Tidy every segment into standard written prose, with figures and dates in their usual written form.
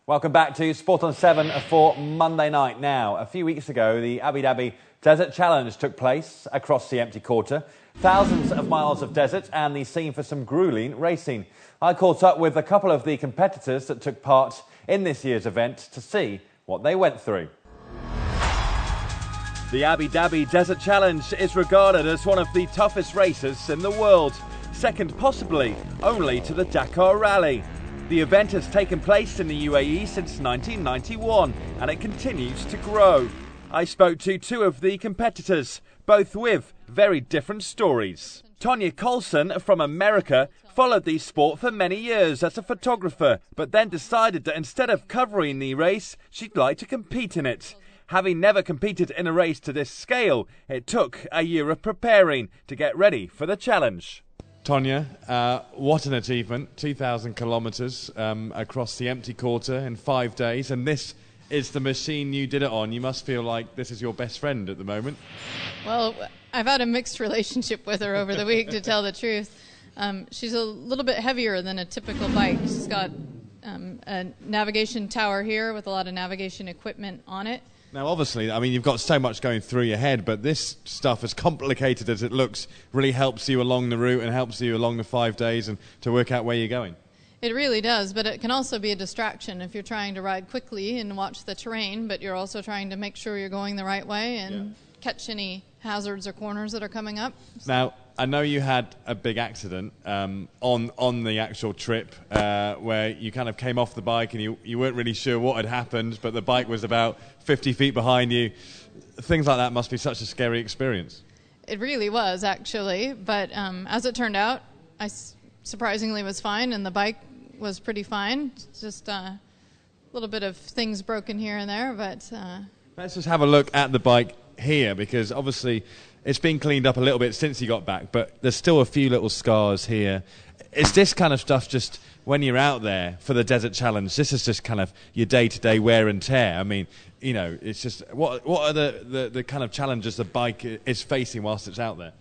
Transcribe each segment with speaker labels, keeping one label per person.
Speaker 1: Welcome back to Sport on 7 for Monday night. Now, a few weeks ago, the Abu Dhabi Desert Challenge took place across the empty quarter. Thousands of miles of desert and the scene for some grueling racing. I caught up with a couple of the competitors that took part in this year's event to see what they went through. The Abu Dhabi Desert Challenge is regarded as one of the toughest races in the world, second possibly only to the Dakar Rally. The event has taken place in the UAE since 1991 and it continues to grow. I spoke to two of the competitors, both with very different stories. Tonya Colson from America followed the sport for many years as a photographer, but then decided that instead of covering the race, she'd like to compete in it. Having never competed in a race to this scale, it took a year of preparing to get ready for the challenge. Tonya, what an achievement, 2,000 kilometres across the empty quarter in 5 days, and this is the machine you did it on. You must feel like this is your best friend at the moment.
Speaker 2: Well, I've had a mixed relationship with her over the week, to tell the truth. She's a little bit heavier than a typical bike. She's got a navigation tower here with a lot of navigation equipment on it.
Speaker 1: Now, obviously, I mean, you've got so much going through your head, but this stuff, as complicated as it looks, really helps you along the route and helps you along the 5 days and to work out where you're going.
Speaker 2: It really does, but it can also be a distraction if you're trying to ride quickly and watch the terrain, but you're also trying to make sure you're going the right way and catch any hazards or corners that are coming up.
Speaker 1: Now, I know you had a big accident on the actual trip where you kind of came off the bike and you weren't really sure what had happened, but the bike was about 50 feet behind you. Things like that must be such a scary experience.
Speaker 2: It really was, actually, but as it turned out, I surprisingly was fine and the bike was pretty fine. Just a little bit of things broken here and there, but...
Speaker 1: Let's just have a look at the bike here, because obviously it's been cleaned up a little bit since you got back, but there's still a few little scars here. Is this kind of stuff just when you're out there for the Desert Challenge, this is just kind of your day-to-day wear and tear? I mean, you know, it's just, what are the kind of challenges the bike is facing whilst it's out there?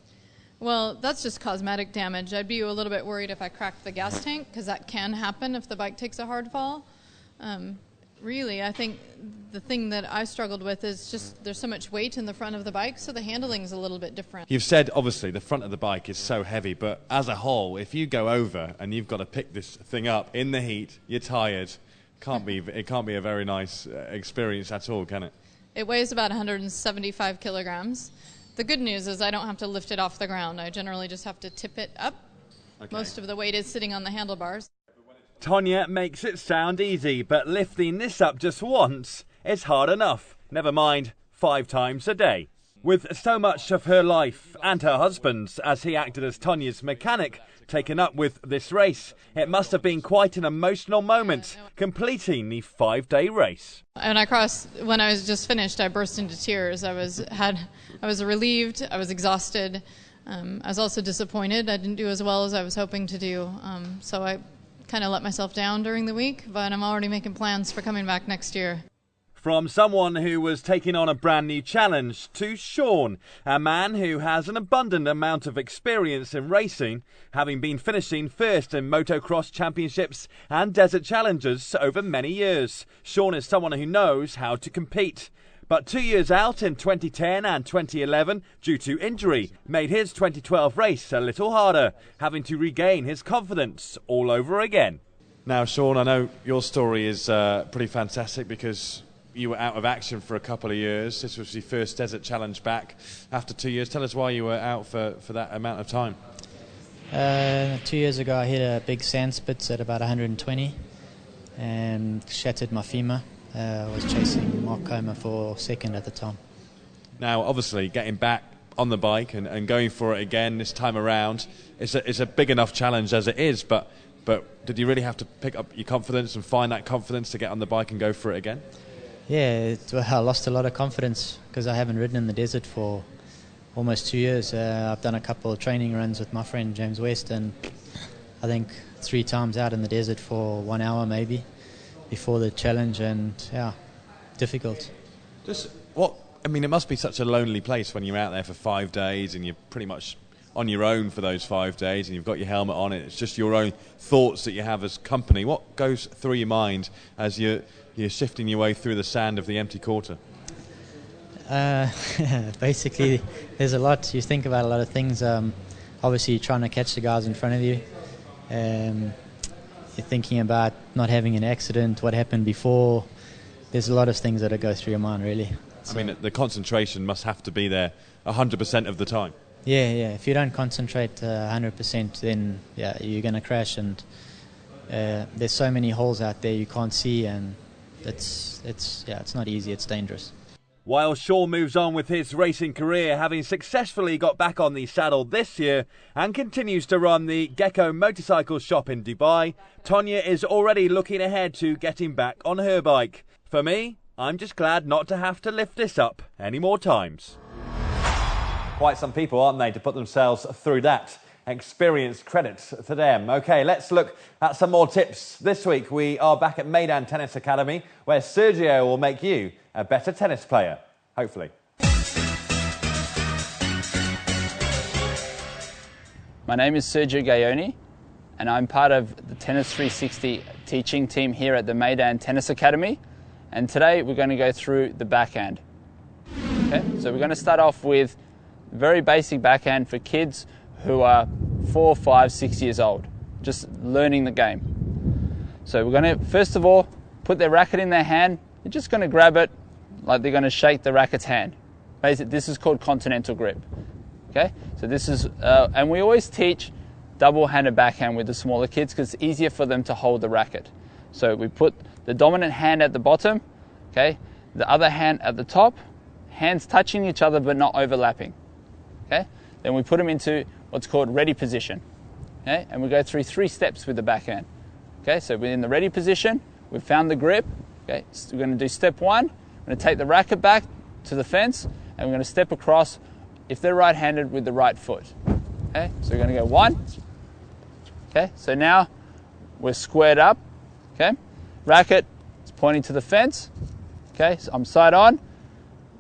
Speaker 2: Well, that's just cosmetic damage. I'd be a little bit worried if I cracked the gas tank, because that can happen if the bike takes a hard fall. Really, I think the thing that I struggled with is just there's so much weight in the front of the bike, so the handling's a little bit different.
Speaker 1: You've said, obviously, the front of the bike is so heavy, but as a whole, if you go over and you've got to pick this thing up in the heat, you're tired, it can't be a very nice experience at all, can it?
Speaker 2: It weighs about 175 kilograms. The good news is I don't have to lift it off the ground. I generally just have to tip it up. Okay. Most of the weight is sitting on the handlebars. Tonya makes it sound easy, but lifting this up just once is hard enough. Never mind 5 times a day. With so much of her life and her husband's, as he acted as Tonya's mechanic, taken up with this race, it must have been quite an emotional moment, completing the 5-day race. When I was just finished, I burst into tears. I was relieved, I was exhausted. I was also disappointed. I didn't do as well as I was hoping to do, so I kind of let myself down during the week, but I'm already making plans for coming back next year. From someone who was taking on a brand new challenge to Sean, a man who has an abundant amount of experience in racing, having been finishing first in motocross championships and desert challenges over many years. Sean is someone who knows how to compete. But 2 years out in 2010 and 2011, due to injury, made his 2012 race a little harder, having to regain his confidence all over again. Now, Sean, I know your story is pretty fantastic because you were out of action for a couple of years. This was your first Desert Challenge back after 2 years. Tell us why you were out for that amount of time.
Speaker 3: 2 years ago, I hit a big sand spit at about 120 and shattered my femur. I was chasing Mark Comer for second at the time.
Speaker 1: Now, obviously, getting back on the bike and going for it again this time around, it's a big enough challenge as it is, but did you really have to pick up your confidence and find that confidence to get on the bike and go for it again?
Speaker 3: Yeah, I lost a lot of confidence because I haven't ridden in the desert for almost 2 years. I've done a couple of training runs with my friend James West, and I think 3 times out in the desert for 1 hour maybe before the challenge, and yeah, difficult.
Speaker 1: It must be such a lonely place when you're out there for 5 days and you're pretty much on your own for those 5 days and you've got your helmet on, it's just your own thoughts that you have as company. What goes through your mind as you're shifting your way through the sand of the empty quarter?
Speaker 3: Basically, there's a lot. You think about a lot of things. Obviously, you're trying to catch the guys in front of you. You're thinking about not having an accident, what happened before. There's a lot of things that go through your mind, really. So,
Speaker 1: I mean, the concentration must have to be there 100% of the time.
Speaker 3: Yeah. If you don't concentrate 100%, then you're going to crash. And there's so many holes out there you can't see, and it's not easy. It's dangerous.
Speaker 1: While Shaw moves on with his racing career, having successfully got back on the saddle this year and continues to run the Gecko motorcycle shop in Dubai, Tonya is already looking ahead to getting back on her bike. For me, I'm just glad not to have to lift this up any more times. Quite some people, aren't they, to put themselves through that. Experience, credits to them. OK, let's look at some more tips. This week we are back at Meydan Tennis Academy, where Sergio will make you a better tennis player, hopefully.
Speaker 4: My name is Sergio Gaioni, and I'm part of the Tennis 360 teaching team here at the Meydan Tennis Academy. And today we're going to go through the backhand. Okay, so we're going to start off with very basic backhand for kids who are 4, 5, 6 years old, just learning the game. So we're going to, first of all, put their racket in their hand. They're just going to grab it like they're going to shake the racket's hand. Basically, this is called continental grip. Okay, so this is, and we always teach double-handed backhand with the smaller kids because it's easier for them to hold the racket. So we put the dominant hand at the bottom, okay, the other hand at the top, hands touching each other but not overlapping. Okay, then we put them into what's called ready position. Okay, and we go through 3 steps with the backhand. Okay, so we're in the ready position, we've found the grip. Okay, so we're going to do step 1. We're going to take the racket back to the fence and we're going to step across if they're right-handed with the right foot. Okay, so we're going to go 1. Okay, so now we're squared up. Okay, racket is pointing to the fence. Okay, so I'm side on.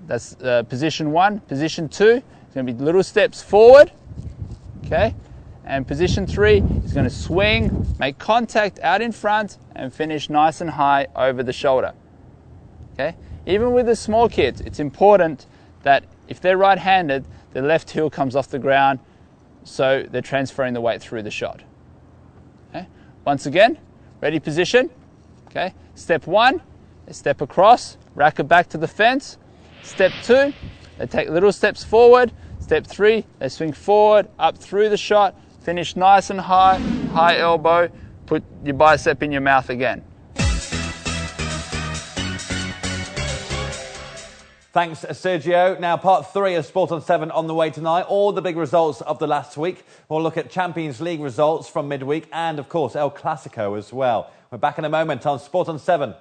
Speaker 4: That's position 1. Position 2 is going to be little steps forward. Okay, and position 3 is going to swing, make contact out in front, and finish nice and high over the shoulder. Okay, even with the small kids, it's important that if they're right-handed, the left heel comes off the ground, so they're transferring the weight through the shot. Okay, once again, ready position. Okay, step 1, they step across, racket back to the fence. Step 2, they take little steps forward. Step 3, they swing forward, up through the shot, finish nice and high, high elbow, put your bicep in your mouth again.
Speaker 1: Thanks, Sergio. Now, part 3 of Sport on 7 on the way tonight. All the big results of the last week. We'll look at Champions League results from midweek and, of course, El Clasico as well. We're back in a moment on Sport on 7.